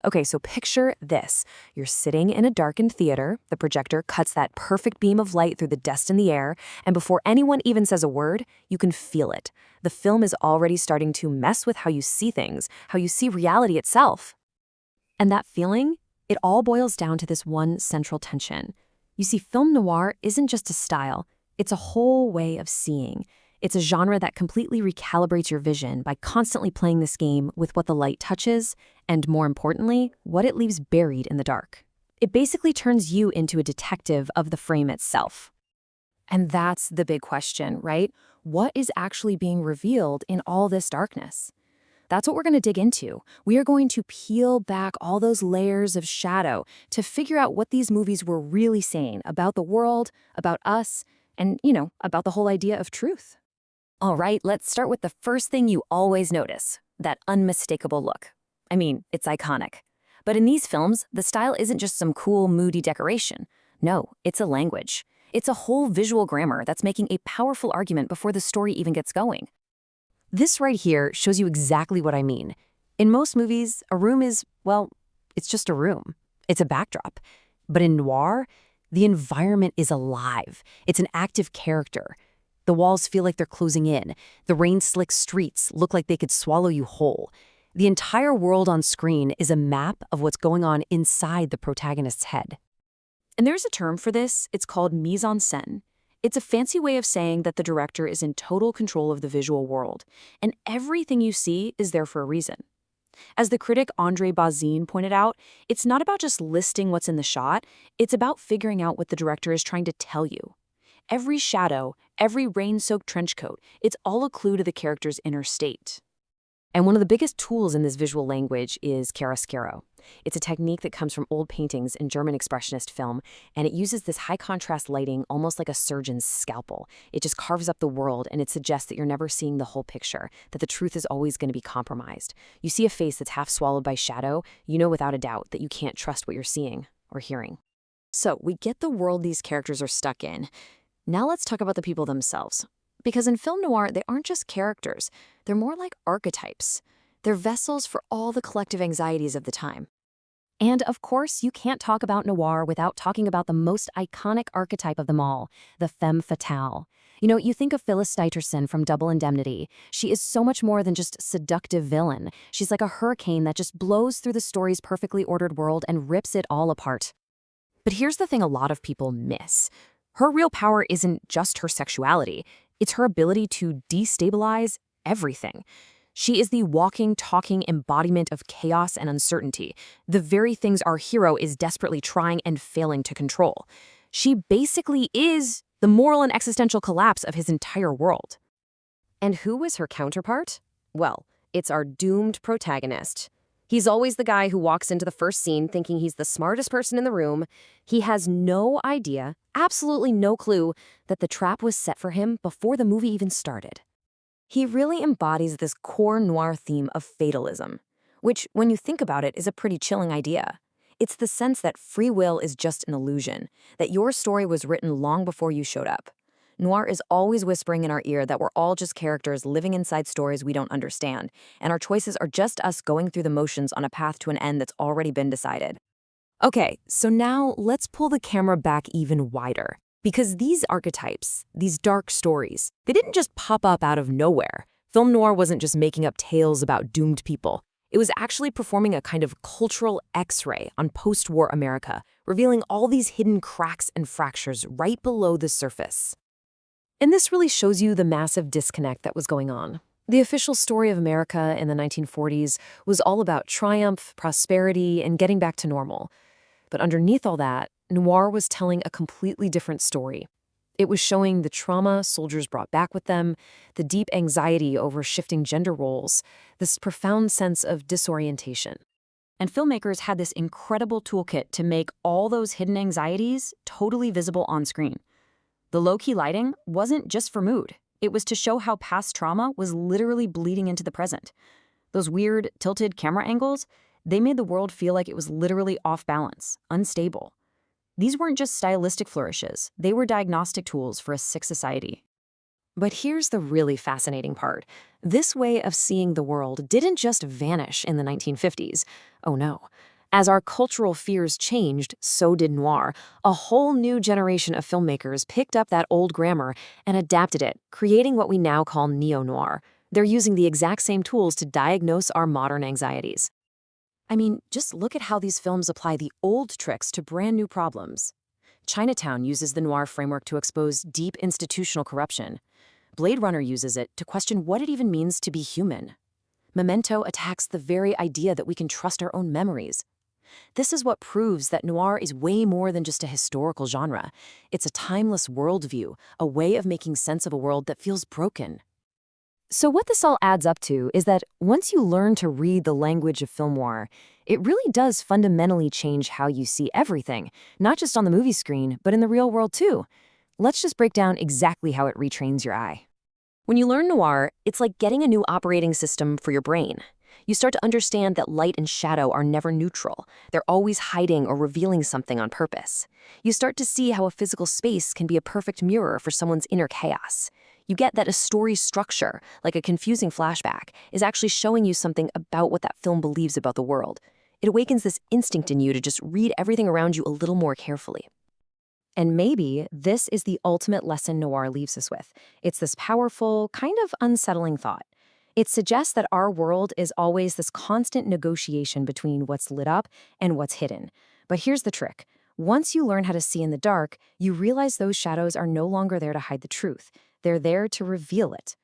Okay, so picture this. You're sitting in a darkened theater, the projector cuts that perfect beam of light through the dust in the air, and before anyone even says a word, you can feel it. The film is already starting to mess with how you see things, how you see reality itself. And that feeling, it all boils down to this one central tension. You see, film noir isn't just a style, it's a whole way of seeing. It's a genre that completely recalibrates your vision by constantly playing this game with what the light touches, and more importantly, what it leaves buried in the dark. It basically turns you into a detective of the frame itself. And that's the big question, right? What is actually being revealed in all this darkness? That's what we're going to dig into. We are going to peel back all those layers of shadow to figure out what these movies were really saying about the world, about us, and, about the whole idea of truth. All right, let's start with the first thing you always notice, that unmistakable look. I mean, it's iconic. But in these films, the style isn't just some cool, moody decoration. No, it's a language. It's a whole visual grammar that's making a powerful argument before the story even gets going. This right here shows you exactly what I mean. In most movies, a room is, well, it's just a room. It's a backdrop. But in noir, the environment is alive. It's an active character. The walls feel like they're closing in. The rain-slick streets look like they could swallow you whole. The entire world on screen is a map of what's going on inside the protagonist's head. And there's a term for this. It's called mise en scène. It's a fancy way of saying that the director is in total control of the visual world, and everything you see is there for a reason. As the critic Andre Bazin pointed out, it's not about just listing what's in the shot, it's about figuring out what the director is trying to tell you. Every shadow, every rain-soaked trench coat, it's all a clue to the character's inner state. And one of the biggest tools in this visual language is chiaroscuro. It's a technique that comes from old paintings in German expressionist film, and it uses this high-contrast lighting almost like a surgeon's scalpel. It just carves up the world, and it suggests that you're never seeing the whole picture, that the truth is always going to be compromised. You see a face that's half swallowed by shadow, you know without a doubt that you can't trust what you're seeing or hearing. So we get the world these characters are stuck in. Now let's talk about the people themselves. Because in film noir, they aren't just characters. They're more like archetypes. They're vessels for all the collective anxieties of the time. And of course, you can't talk about noir without talking about the most iconic archetype of them all, the femme fatale. You think of Phyllis Dieterson from Double Indemnity. She is so much more than just a seductive villain. She's like a hurricane that just blows through the story's perfectly ordered world and rips it all apart. But here's the thing a lot of people miss. Her real power isn't just her sexuality. It's her ability to destabilize everything. She is the walking, talking embodiment of chaos and uncertainty, the very things our hero is desperately trying and failing to control. She basically is the moral and existential collapse of his entire world. And who is her counterpart? Well, it's our doomed protagonist. He's always the guy who walks into the first scene thinking he's the smartest person in the room. He has no idea, absolutely no clue, that the trap was set for him before the movie even started. He really embodies this core noir theme of fatalism, which, when you think about it, is a pretty chilling idea. It's the sense that free will is just an illusion, that your story was written long before you showed up. Noir is always whispering in our ear that we're all just characters living inside stories we don't understand, and our choices are just us going through the motions on a path to an end that's already been decided. Okay, so now let's pull the camera back even wider. Because these archetypes, these dark stories, they didn't just pop up out of nowhere. Film noir wasn't just making up tales about doomed people. It was actually performing a kind of cultural X-ray on post-war America, revealing all these hidden cracks and fractures right below the surface. And this really shows you the massive disconnect that was going on. The official story of America in the 1940s was all about triumph, prosperity, and getting back to normal. But underneath all that, noir was telling a completely different story. It was showing the trauma soldiers brought back with them, the deep anxiety over shifting gender roles, this profound sense of disorientation. And filmmakers had this incredible toolkit to make all those hidden anxieties totally visible on screen. The low-key lighting wasn't just for mood. It was to show how past trauma was literally bleeding into the present. Those weird, tilted camera angles, they made the world feel like it was literally off balance, unstable. These weren't just stylistic flourishes. They were diagnostic tools for a sick society. But here's the really fascinating part. This way of seeing the world didn't just vanish in the 1950s. Oh no. As our cultural fears changed, so did noir. A whole new generation of filmmakers picked up that old grammar and adapted it, creating what we now call neo-noir. They're using the exact same tools to diagnose our modern anxieties. I mean, just look at how these films apply the old tricks to brand new problems. Chinatown uses the noir framework to expose deep institutional corruption. Blade Runner uses it to question what it even means to be human. Memento attacks the very idea that we can trust our own memories. This is what proves that noir is way more than just a historical genre. It's a timeless worldview, a way of making sense of a world that feels broken. So what this all adds up to is that once you learn to read the language of film noir, it really does fundamentally change how you see everything, not just on the movie screen, but in the real world too. Let's just break down exactly how it retrains your eye. When you learn noir, it's like getting a new operating system for your brain. You start to understand that light and shadow are never neutral. They're always hiding or revealing something on purpose. You start to see how a physical space can be a perfect mirror for someone's inner chaos. You get that a story's structure, like a confusing flashback, is actually showing you something about what that film believes about the world. It awakens this instinct in you to just read everything around you a little more carefully. And maybe this is the ultimate lesson noir leaves us with. It's this powerful, kind of unsettling thought. It suggests that our world is always this constant negotiation between what's lit up and what's hidden. But here's the trick. Once you learn how to see in the dark, you realize those shadows are no longer there to hide the truth. They're there to reveal it.